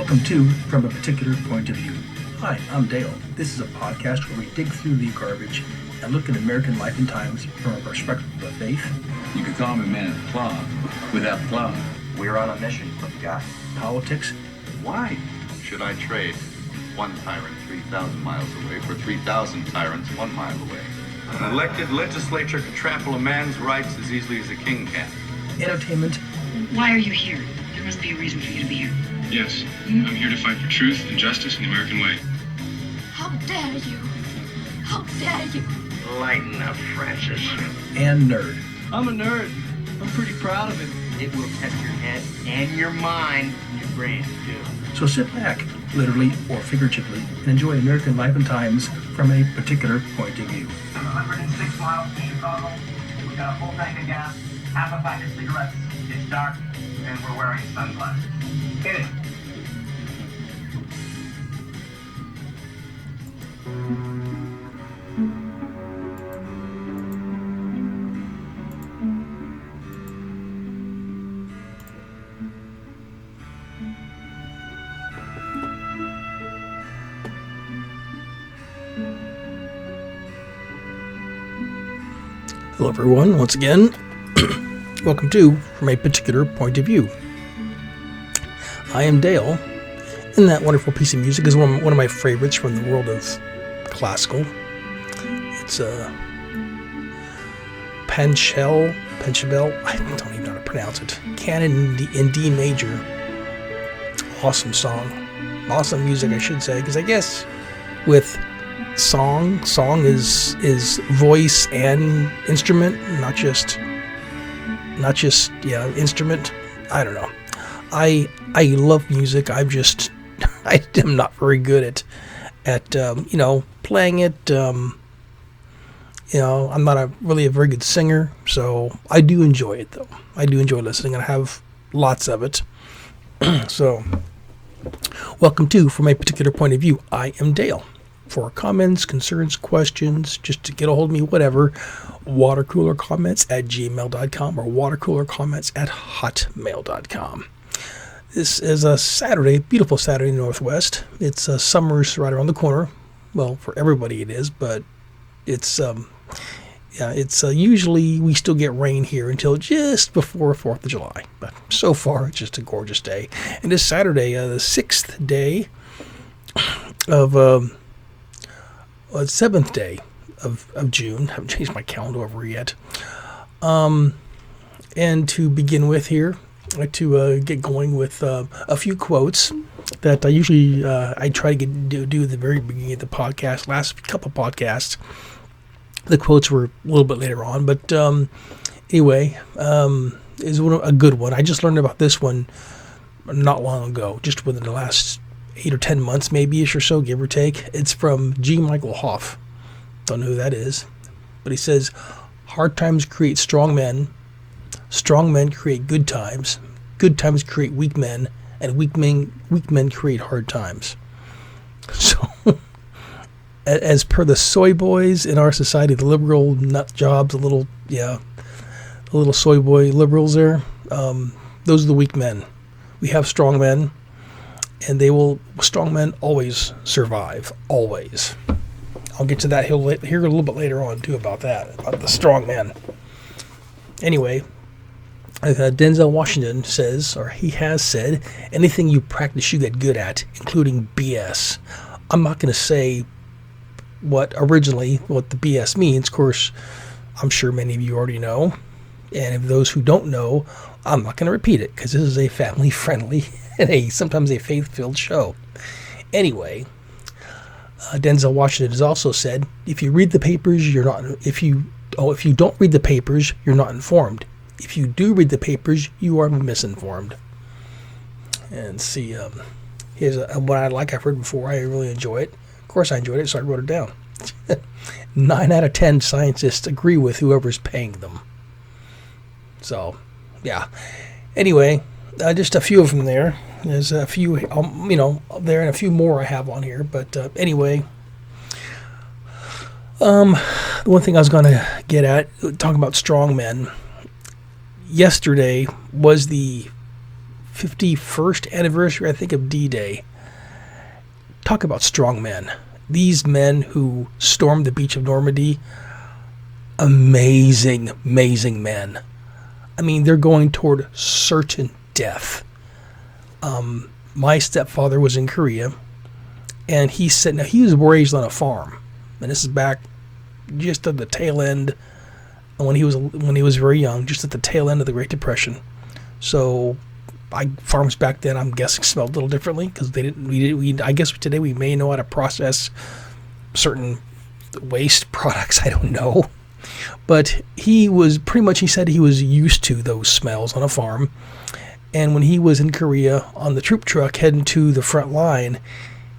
Welcome to From a Particular Point of View. Hi, I'm Dale. This is a podcast where we dig through the garbage and look at American life and times from a perspective of faith. You could call me a man of claw without claw. We're on a mission. What you got? Politics. Why should I trade one tyrant 3,000 miles away for 3,000 tyrants 1 mile away? An elected legislature can trample a man's rights as easily as a king can. Entertainment. Why are you here? There must be a reason for you to be here. Yes, I'm here to fight for truth and justice in the American way. How dare you? How dare you? Lighten up, Francis. And nerd. I'm a nerd. I'm pretty proud of it. It will test your head and your mind and your brain, too. So sit back, literally or figuratively, and enjoy American life and times from a particular point of view. 106 miles from Chicago. We got a full tank of gas, half a pack of cigarettes. It's dark, and we're wearing sunglasses. Hit it. Hello everyone, once again, welcome to From a Particular Point of View. I am Dale, and that wonderful piece of music is one of my favorites from the world of classical. It's Pachelbel, I don't even know how to pronounce it, Canon in D major. Awesome song, awesome music I should say, because I guess with song is voice and instrument, not just instrument. I don't know. I love music. I am not very good at playing it. I'm not really a very good singer, so I do enjoy it though. I do enjoy listening, and I have lots of it. So, welcome to From a Particular Point of View. I am Dale. For comments, concerns, questions, just to get a hold of me, whatever, watercoolercomments@gmail.com or watercoolercomments@hotmail.com. This is a Saturday, beautiful Saturday in the Northwest. It's summer's right around the corner. Well, for everybody it is, but it's usually we still get rain here until just before 4th of July. But so far, it's just a gorgeous day. And this Saturday, the 6th day of 7th day of June. I haven't changed my calendar over yet. And to begin with here, I'd like to get going with a few quotes that I usually I try to do at the very beginning of the podcast. Last couple podcasts, the quotes were a little bit later on, but anyway, is a good one. I just learned about this one not long ago, just within the last 8 or 10 months, maybe-ish or so, give or take. It's from G. Michael Hoff. Don't know who that is. But he says, hard times create strong men create good times create weak men, and weak men create hard times. So, as per the soy boys in our society, the liberal nut jobs, the little soy boy liberals there, those are the weak men. We have strong men, and strong men always survive, always. I'll get to that here a little bit later on, too, about the strong men. Anyway, Denzel Washington says, or he has said, anything you practice you get good at, including BS. I'm not going to say what the BS means. Of course, I'm sure many of you already know. And if those who don't know, I'm not going to repeat it, because this is a family-friendly and sometimes a faith-filled show. Anyway, Denzel Washington has also said, if you read the papers, you're not. If you don't read the papers, you're not informed. If you do read the papers, you are misinformed. And see, here's what I've heard before. I really enjoy it. Of course, I enjoyed it, so I wrote it down. 9 out of 10 scientists agree with whoever's paying them. So, yeah. Anyway, just a few of them there. There's a few, there, and a few more I have on here. But anyway, the one thing I was going to get at, talking about strong men. Yesterday was the 51st anniversary, I think, of D-Day. Talk about strong men. These men who stormed the beach of Normandy, amazing, amazing men. I mean, they're going toward certain death. My stepfather was in Korea, and he said, now he was raised on a farm, and this is back just at the tail end, when he was very young, just at the tail end of the Great Depression. So, farms back then, I'm guessing, smelled a little differently because they didn't. I guess today we may know how to process certain waste products. I don't know, but he said he was used to those smells on a farm. And when he was in Korea on the troop truck heading to the front line,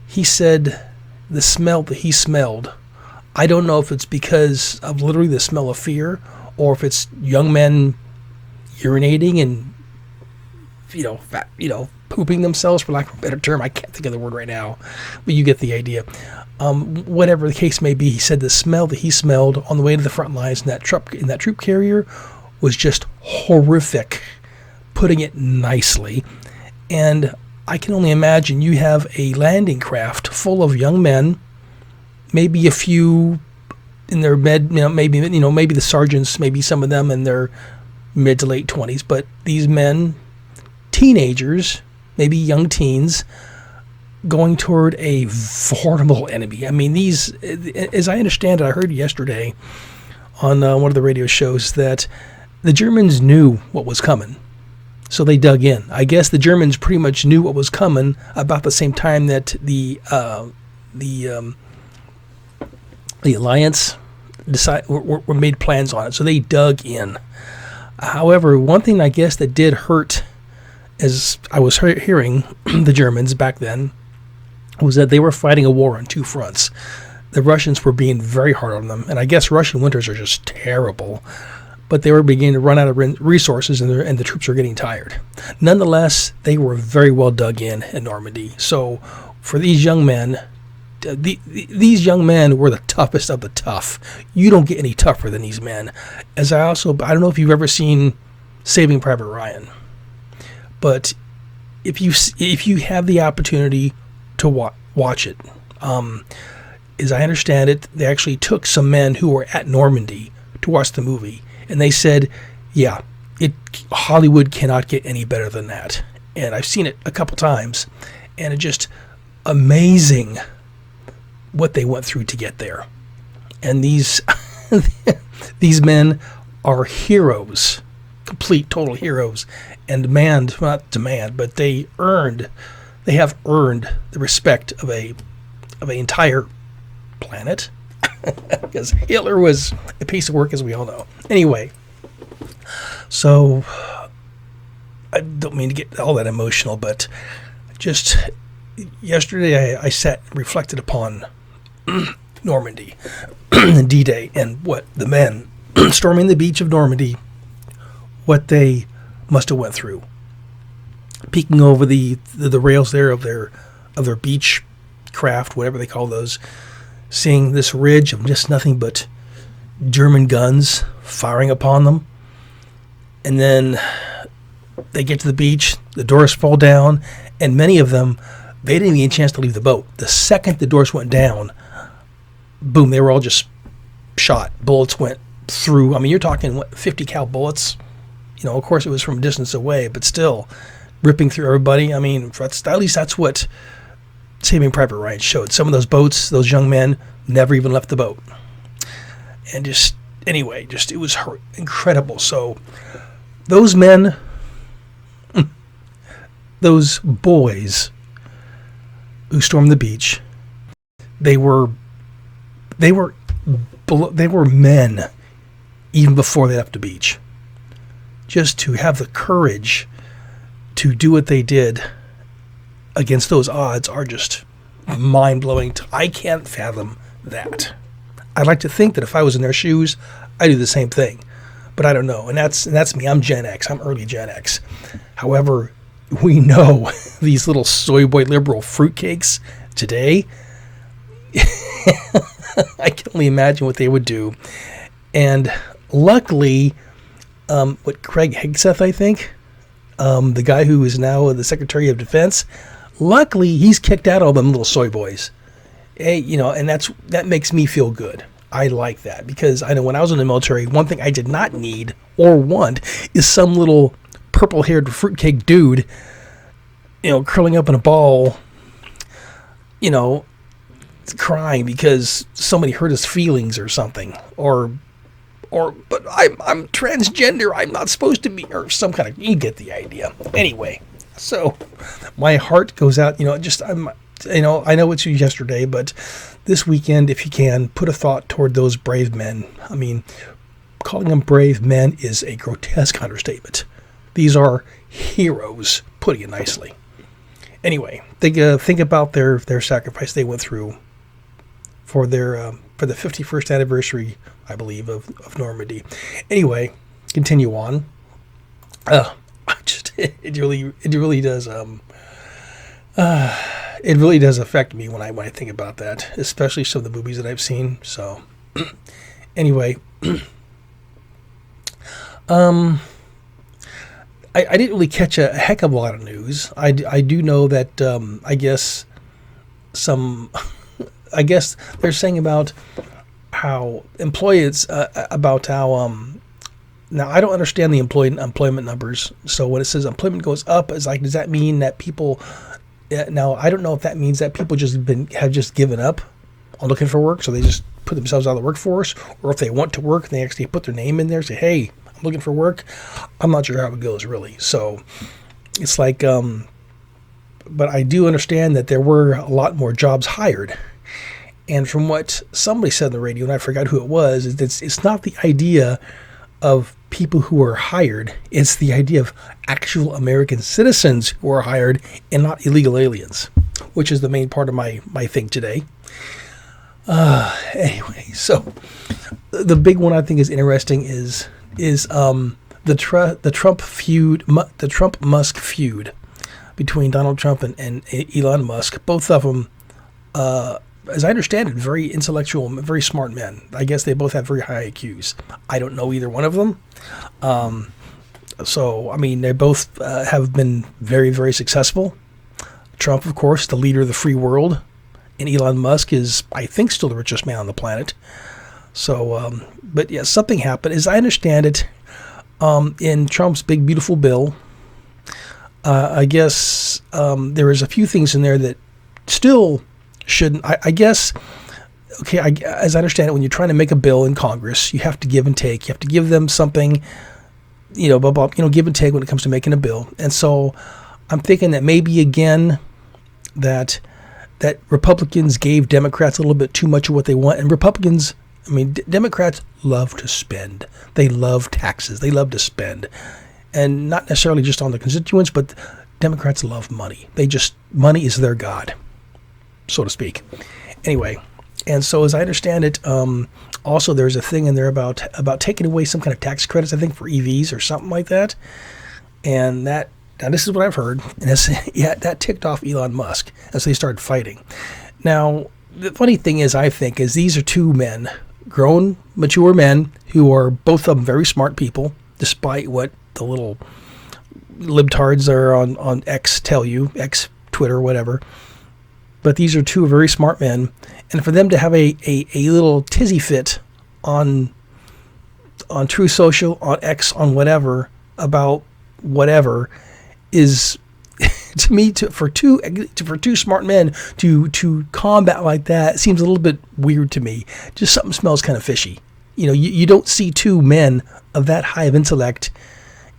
he said the smell that he smelled, I don't know if it's because of literally the smell of fear or if it's young men urinating and, pooping themselves, for lack of a better term. I can't think of the word right now, but you get the idea. Whatever the case may be, he said the smell that he smelled on the way to the front lines in that troop carrier was just horrific, putting it nicely. And I can only imagine you have a landing craft full of young men, maybe a few in their maybe the sergeants, maybe some of them in their mid to late 20s, but these men, teenagers, maybe young teens, going toward a formidable enemy. I mean, these, as I understand it, I heard yesterday on one of the radio shows that the Germans knew what was coming. So they dug in. I guess the Germans pretty much knew what was coming about the same time that the alliance were made plans on it. So they dug in. However, one thing I guess that did hurt, as I was hearing the Germans back then, was that they were fighting a war on two fronts. The Russians were being very hard on them, and I guess Russian winters are just terrible. But they were beginning to run out of resources, and the troops were getting tired. Nonetheless, they were very well dug in Normandy. So for these young men, these young men were the toughest of the tough. You don't get any tougher than these men. I don't know if you've ever seen Saving Private Ryan, but if you have the opportunity to watch it, as I understand it, they actually took some men who were at Normandy to watch the movie. And they said, yeah, Hollywood cannot get any better than that. And I've seen it a couple times, and it's just amazing what they went through to get there. And these men are heroes, complete, total heroes, and but they have earned the respect of an entire planet. Because Hitler was a piece of work, as we all know. Anyway, so I don't mean to get all that emotional, but just yesterday I sat and reflected upon Normandy and D-Day and what the men storming the beach of Normandy, what they must have went through. Peeking over the rails there of their beach craft, whatever they call those, seeing this ridge of just nothing but German guns firing upon them. And then they get to the beach, the doors fall down, and many of them, they didn't even get a chance to leave the boat. The second the doors went down, boom, they were all just shot. Bullets went through. I mean, you're talking, 50 cal bullets? Of course it was from a distance away, but still ripping through everybody. I mean, at least that's what Saving Private Ryan showed. Some of those boats, those young men, never even left the boat. And it was incredible. So those men, those boys who stormed the beach, they were men even before they left the beach. Just to have the courage to do what they did against those odds are just mind-blowing. I can't fathom that. I'd like to think that if I was in their shoes, I'd do the same thing. But I don't know. And that's me. I'm Gen X. I'm early Gen X. However, we know these little soy boy liberal fruitcakes today, I can only imagine what they would do. And luckily, what Craig Hegseth, I think, the guy who is now the Secretary of Defense, luckily he's kicked out all them little soy boys. Hey, and that makes me feel good. I like that because I know when I was in the military, one thing I did not need or want is some little purple-haired fruitcake dude, curling up in a ball, crying because somebody hurt his feelings or something, or but I'm transgender, I'm not supposed to be, or some kind of, you get the idea. Anyway, so my heart goes out, I know it's yesterday, but this weekend, if you can, put a thought toward those brave men. I mean, calling them brave men is a grotesque understatement. These are heroes, putting it nicely. Anyway, think about their sacrifice they went through for the 51st anniversary, I believe, of Normandy. Anyway, continue on. It really does. It really does affect me when I think about that, especially some of the movies that I've seen. So, anyway, I didn't really catch a heck of a lot of news. I do know that I guess they're saying about how employees about how now I don't understand the employment numbers. So when it says employment goes up, it's like, does that mean that people? Now I don't know if that means that people have just given up on looking for work, so they just put themselves out of the workforce, or if they want to work, they actually put their name in there, say, "Hey, I'm looking for work." I'm not sure how it goes really. So it's like, but I do understand that there were a lot more jobs hired. And from what somebody said on the radio, and I forgot who it was, it's not the idea of people who are hired. It's the idea of actual American citizens who are hired and not illegal aliens, which is the main part of my thing today. Anyway, so the big one I think is interesting is the Trump feud, the Trump-Musk feud between Donald Trump and Elon Musk. Both of them, as I understand it, very intellectual, very smart men. I guess they both have very high IQs. I don't know either one of them. So, I mean, they both have been very, very successful. Trump, of course, the leader of the free world. And Elon Musk is, I think, still the richest man on the planet. So, but yeah, something happened. As I understand it, in Trump's big, beautiful bill, I guess there is a few things in there that still shouldn't, I guess, okay, as I understand it, when you're trying to make a bill in Congress, you have to give and take. You have to give them something, blah, blah, give and take when it comes to making a bill. And so I'm thinking that maybe, again, that Republicans gave Democrats a little bit too much of what they want. And Republicans, Democrats love to spend. They love taxes. They love to spend. And not necessarily just on the constituents, but Democrats love money. Money is their god, so to speak. Anyway, and so as I understand it, also there's a thing in there about taking away some kind of tax credits, I think, for EVs or something like that. And now this is what I've heard, and that ticked off Elon Musk as they started fighting. Now, the funny thing is, I think, is these are two men, grown, mature men, who are both of them very smart people, despite what the little libtards are on X tell you, X, Twitter, whatever. But these are two very smart men, and for them to have a little tizzy fit on True Social, on X, on whatever, about whatever, is to me, for two smart men to combat like that seems a little bit weird to me. Just something smells kind of fishy. You don't see two men of that high of intellect.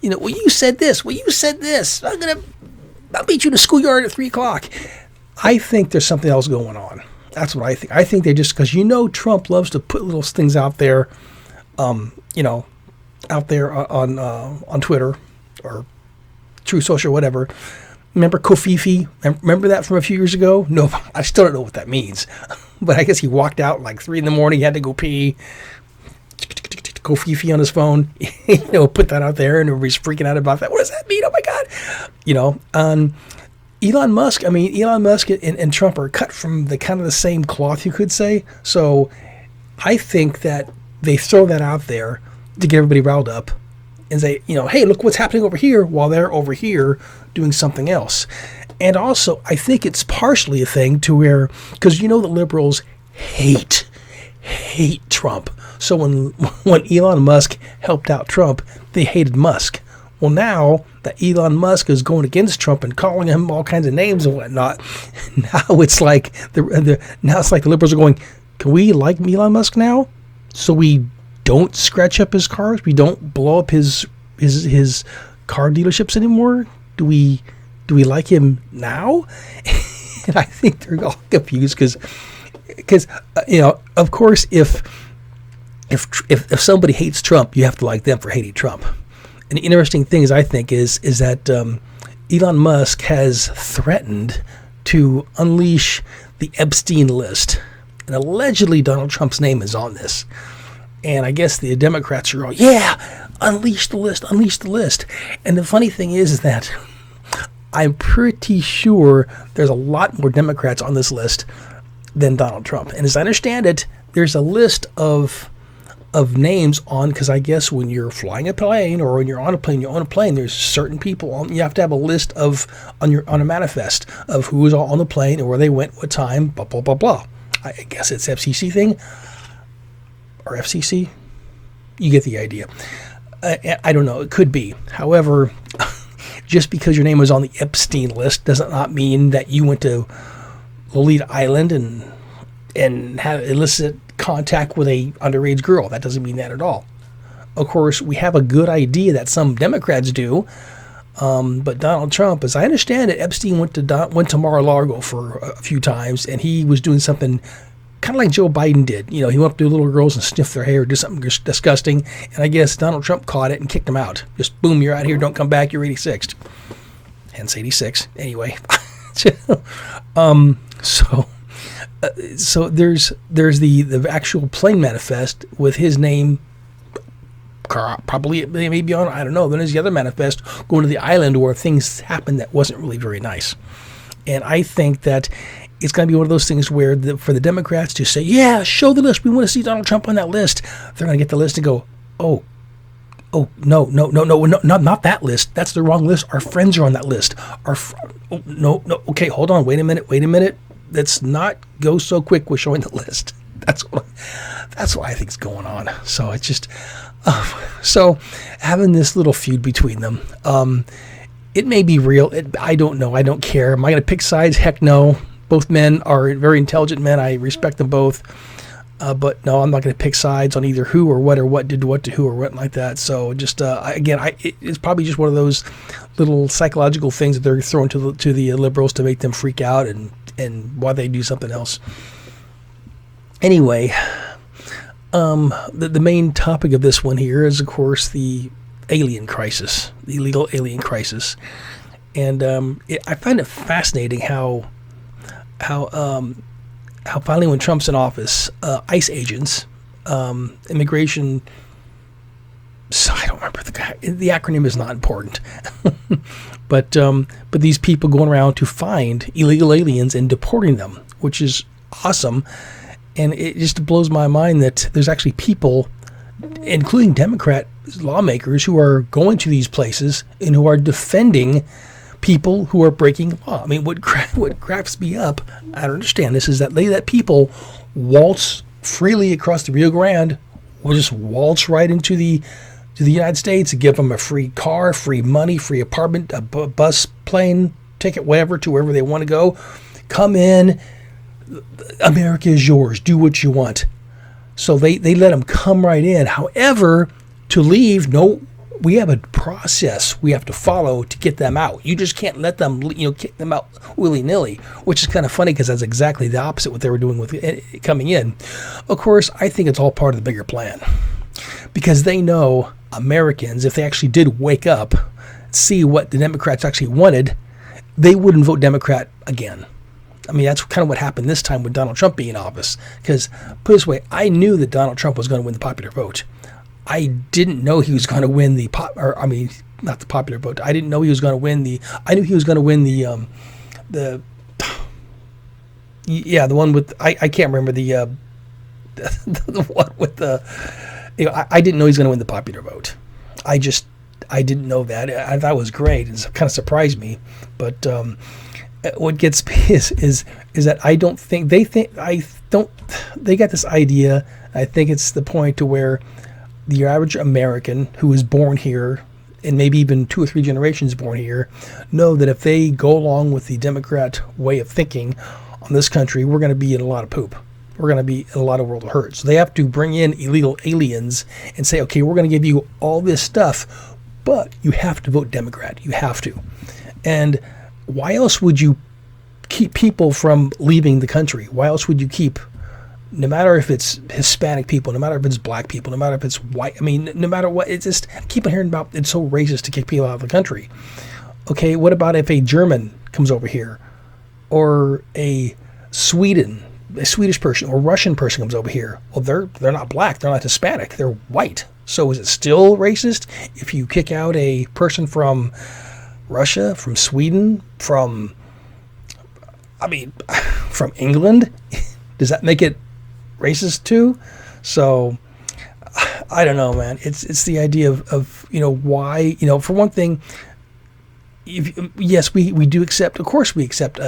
Well, you said this. Well, you said this. I'll beat you in the schoolyard at 3:00. I think there's something else going on. That's what I think. I think they just, because Trump loves to put little things out there, out there on Twitter or True Social, whatever. Remember Kofifi? Remember that from a few years ago? No, I still don't know what that means. But I guess he walked out like 3 a.m. He had to go pee. Kofifi on his phone, put that out there, and everybody's freaking out about that. What does that mean? Oh my God! Elon Musk and Trump are cut from the kind of the same cloth, you could say. So I think that they throw that out there to get everybody riled up, and say, hey, look what's happening over here, while they're over here doing something else. And also, I think it's partially a thing to where, because the liberals hate Trump. So when Elon Musk helped out Trump, they hated Musk. Well, now that Elon Musk is going against Trump and calling him all kinds of names and whatnot, now it's like the liberals are going, can we like Elon Musk now? So we don't scratch up his cars, we don't blow up his car dealerships anymore. Do we like him now? And I think they're all confused because of course, if somebody hates Trump, you have to like them for hating Trump. And the interesting thing is that Elon Musk has threatened to unleash the Epstein list, and allegedly Donald Trump's name is on this. And I guess the Democrats are all, yeah, unleash the list. And the funny thing is that I'm pretty sure there's a lot more Democrats on this list than Donald Trump. And as I understand it, there's a list of names on, because I guess when you're flying a plane or when you're on a plane, you own a plane, there's certain people on, you have to have a list on a manifest of who was on the plane and where they went, what time, blah, blah, blah, blah. I guess it's FCC thing. Or FCC? You get the idea. I don't know. It could be. However, just because your name was on the Epstein list does not mean that you went to Lolita Island and had illicit contact with a underage girl. That doesn't mean that at all. Of course, we have a good idea that some Democrats do, but Donald Trump, as I understand it, Epstein went to Mar-a-Lago for a few times, and he was doing something kind of like Joe Biden did. He went up to little girls and sniffed their hair, did something disgusting, and I guess Donald Trump caught it and kicked him out. Just, boom, you're out here, don't come back, you're 86th. Hence 86, anyway. So there's the actual plane manifest with his name, probably maybe on, I don't know. Then there's the other manifest going to the island where things happened that wasn't really very nice. And I think that it's going to be one of those things where for the Democrats to say, yeah, show the list, we want to see Donald Trump on that list, they're going to get the list and go, oh, no, not that list. That's the wrong list. Our friends are on that list. No, okay, hold on, wait a minute. Let's not go so quick with showing the list. That's what I think is going on. So it's just, so having this little feud between them, it may be real. I don't know. I don't care. Am I going to pick sides? Heck no. Both men are very intelligent men. I respect them both. But no, I'm not going to pick sides on either who or what did what to who or what like that. So just it's probably just one of those little psychological things that they're throwing to the liberals to make them freak out and why they do something else. Anyway, the main topic of this one here is, of course, the alien crisis, the illegal alien crisis, and I find it fascinating how finally, when Trump's in office, ICE agents, immigration, so I don't remember the acronym is not important, but these people going around to find illegal aliens and deporting them, which is awesome, and it just blows my mind that there's actually people, including Democrat lawmakers, who are going to these places and who are defending people who are breaking law. I mean, what cracks me up, I don't understand this, is that they let people waltz freely across the Rio Grande, or just waltz right into the United States and give them a free car, free money, free apartment, a bus, plane ticket, whatever, to wherever they want to go. Come in. America is yours. Do what you want. So they let them come right in. However, to leave, no, we have a process we have to follow to get them out. You just can't let them, kick them out willy-nilly, which is kind of funny because that's exactly the opposite what they were doing with coming in. Of course, I think it's all part of the bigger plan because they know Americans, if they actually did wake up, see what the Democrats actually wanted, they wouldn't vote Democrat again. I mean, that's kind of what happened this time with Donald Trump being in office. Because, put it this way, I knew that Donald Trump was going to win the popular vote. I didn't know he was going to win not the popular vote. I didn't know he was going to win I knew he was going to win the one with, I can't remember the one with the, I didn't know he was going to win the popular vote. I just I didn't know that. I thought it was great. It kind of surprised me. But what gets me is that I don't think they got this idea. I think it's the point to where the average American who was born here, and maybe even 2 or 3 generations born here, know that if they go along with the Democrat way of thinking on this country, we're going to be in a lot of poop. We're going to be in a lot of world of hurt. So they have to bring in illegal aliens and say, okay, we're going to give you all this stuff, but you have to vote Democrat. You have to. And why else would you keep people from leaving the country? Why else would you keep, no matter if it's Hispanic people, no matter if it's black people, no matter if it's white, I mean, no matter what, it's just, I keep on hearing about it's so racist to kick people out of the country. Okay, what about if a German comes over here, or a Swedish person or Russian person comes over here? Well, they're not black, they're not Hispanic, they're white. So is it still racist if you kick out a person from Russia, from Sweden, from England? Does that make it racist too? So I don't know, man. It's the idea of why, for one thing, yes, we do accept, of course we accept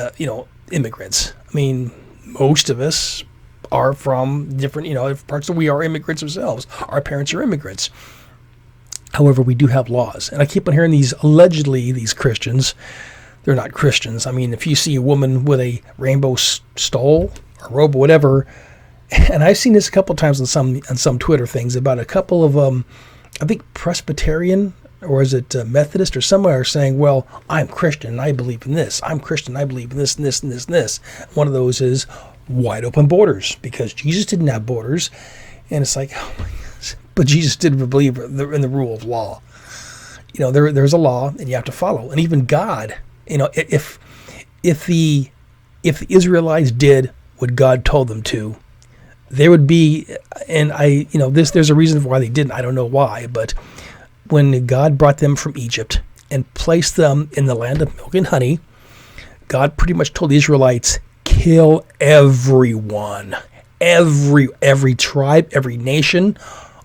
immigrants. I mean, most of us are from different parts of, we are immigrants ourselves. Our parents are immigrants. However, we do have laws. And I keep on hearing these Christians, they're not Christians. I mean, if you see a woman with a rainbow stole or robe or whatever, and I've seen this a couple of times on some Twitter things about a couple of I think Presbyterian, or is it Methodist or somewhere, saying, well, I'm Christian and I believe in this. I'm Christian, I believe in this and this and this and this. One of those is wide open borders, because Jesus didn't have borders. And it's like, oh my gosh. But Jesus did believe in the rule of law. There's a law and you have to follow. And even God, if the Israelites did what God told them to, there would be, and there's a reason why they didn't. I don't know why, but when God brought them from Egypt and placed them in the land of milk and honey, God pretty much told the Israelites, kill everyone, every tribe, every nation,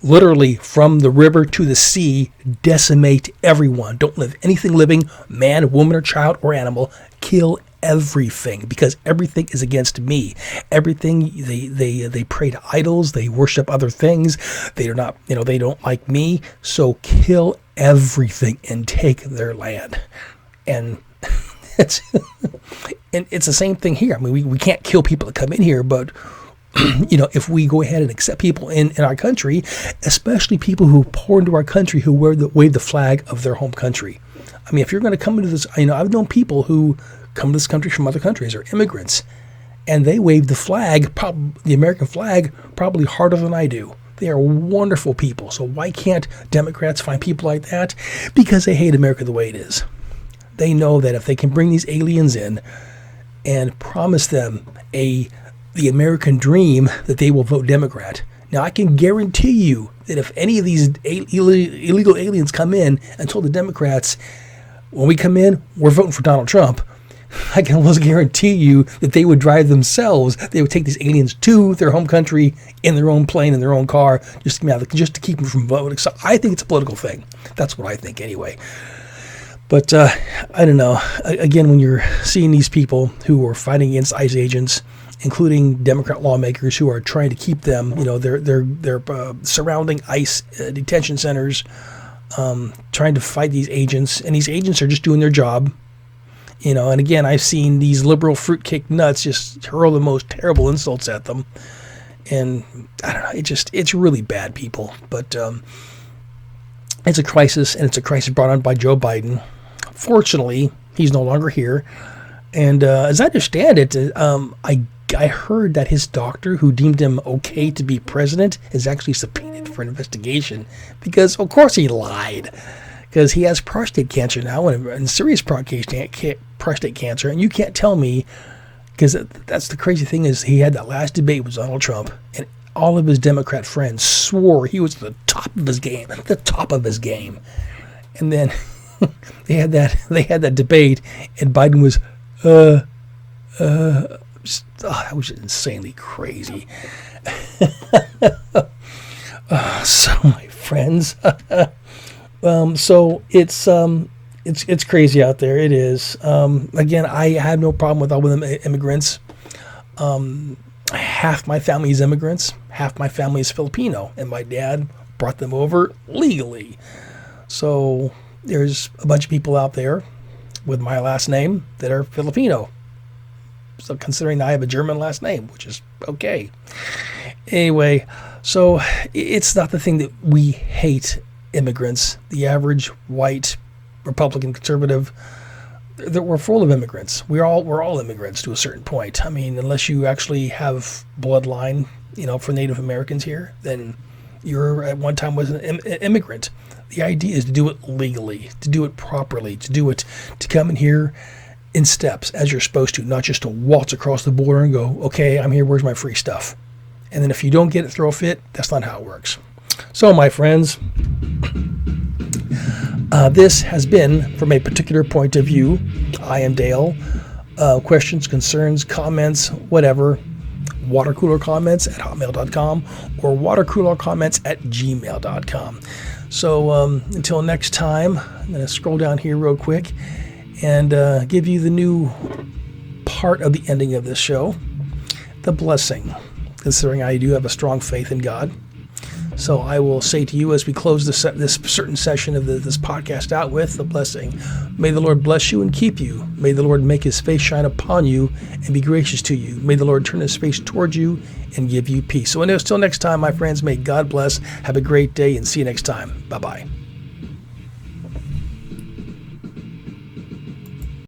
literally from the river to the sea, decimate everyone. Don't let anything living, man, woman, or child, or animal, kill everything, because everything is against me. Everything, they pray to idols, they worship other things, they are not, they don't like me, so kill everything and take their land. And it's the same thing here. I mean, we can't kill people that come in here, but if we go ahead and accept people in our country, especially people who pour into our country, who wave the flag of their home country. I mean, if you're going to come into this, I've known people who come to this country from other countries, or immigrants, and they wave the flag, the American flag, probably harder than I do. They are wonderful people. So why can't Democrats find people like that? Because they hate America the way it is. They know that if they can bring these aliens in and promise them the American dream, that they will vote Democrat. Now, I can guarantee you that if any of these illegal aliens come in and told the Democrats, when we come in, we're voting for Donald Trump, I can almost guarantee you that they would drive themselves. They would take these aliens to their home country in their own plane, in their own car, just to keep them from voting. So I think it's a political thing. That's what I think anyway. But I don't know. Again, when you're seeing these people who are fighting against ICE agents, including Democrat lawmakers who are trying to keep them, they're surrounding ICE detention centers, trying to fight these agents, and these agents are just doing their job. And again, I've seen these liberal fruitcake nuts just hurl the most terrible insults at them. And I don't know, it's really bad, people. But it's a crisis, and it's a crisis brought on by Joe Biden. Fortunately, he's no longer here. And as I understand it, I heard that his doctor, who deemed him okay to be president, is actually subpoenaed for an investigation, because, of course, he lied. Because he has prostate cancer now, and serious prostate cancer, and you can't tell me, because that's the crazy thing, is he had that last debate with Donald Trump, and all of his Democrat friends swore he was at the top of his game, and then they had that debate, and Biden was, that was insanely crazy. So, my friends, So it's crazy out there. It is. Again, I have no problem with all of them immigrants. Half my family is immigrants. Half my family is Filipino, and my dad brought them over legally. So there's a bunch of people out there with my last name that are Filipino. So considering I have a German last name, which is okay. Anyway, so it's not the thing that we hate immigrants. The average white Republican conservative, that we're full of immigrants. We're all immigrants to a certain point. I mean, unless you actually have bloodline, for Native Americans here, then you're at one time was an immigrant. The idea is to do it legally, to do it properly, to come in here in steps as you're supposed to, not just to waltz across the border and go, okay, I'm here, where's my free stuff? And then if you don't get it, throw a fit. That's not how it works. So, my friends, this has been from a particular point of view. I am Dale. Questions, concerns, comments, whatever, watercoolercomments@hotmail.com or watercoolercomments@gmail.com. So until next time, I'm going to scroll down here real quick and give you the new part of the ending of this show, the blessing, considering I do have a strong faith in God. So I will say to you as we close this certain session of this podcast out with the blessing. May the Lord bless you and keep you. May the Lord make his face shine upon you and be gracious to you. May the Lord turn his face towards you and give you peace. So until next time, my friends, may God bless. Have a great day and see you next time. Bye-bye.